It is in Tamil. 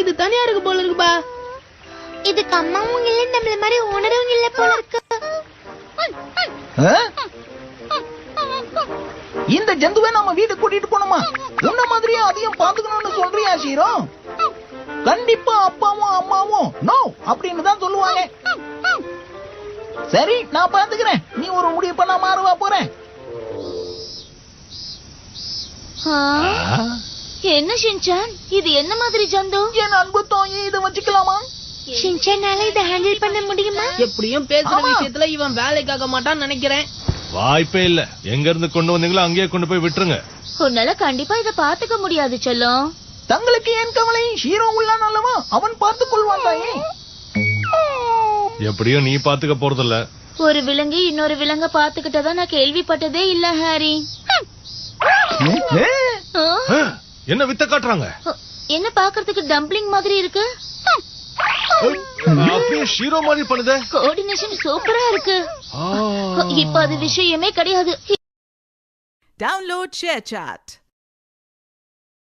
இது தனியா இருக்கு போல இருக்குப்பா. இதுக்கு அம்மாவும் இல்ல, நம்மள மாதிரி உணரவும் இல்ல போல இருக்கு. இந்த ஜந்துவை நம்ம வீட்டுக்கு கூட்டிட்டு போனோமா? உன்ன மாதிரியே அதையும் பாத்துக்கணும்னு சொல்றியா ஷீரோ? கண்டிப்பா அப்பாவும் அம்மாவும் நோ அப்படின்னு தான் சொல்லுவாங்க. சரி, நான் பாத்துக்கிறேன். நீ ஒரு முடிவு பண்ண மாறுவா போறேன். என்ன ஷின்சான், இது என்ன மாதிரி ஜந்து? என் அன்பு தோயே, இதை வச்சுக்கலாமா? ஷின்சானால இதை ஹேண்டில் பண்ண முடியுமா? எப்படியும் பேசுற விஷயத்துல இவன் வேலைக்காக மாட்டான்னு நினைக்கிறேன். வாய்ப்பே இல்ல. எங்க இருந்து கொண்டு வந்தீங்களோ அங்கேயே கொண்டு போய் விட்டுருங்க. உன்னால கண்டிப்பா இதை பாத்துக்க முடியாது செல்லம். தங்களுக்கு ஏன் கவலை? ஹீரோ உள்ளான் அல்லவா, அவன் பார்த்துக் கொள்வான் தாயே. எப்படியும் நீ பாத்துக்க போறதில்ல. ஒரு விலங்கு இன்னொரு விலங்க பாத்துக்கிட்டதா நான் கேள்விப்பட்டதே இல்ல ஹாரி. என்ன வித்த காட்டுறாங்க? என்ன பாக்குறதுக்கு டம்ப்ளிங் மாதிரி இருக்கு. அப்படியே ஷீரோ மாதிரி பண்ணுதே. கோஆர்டினேஷன் சூப்பரா இருக்கு. இப்ப அது விஷயமே கிடையாது. Download ShareChat.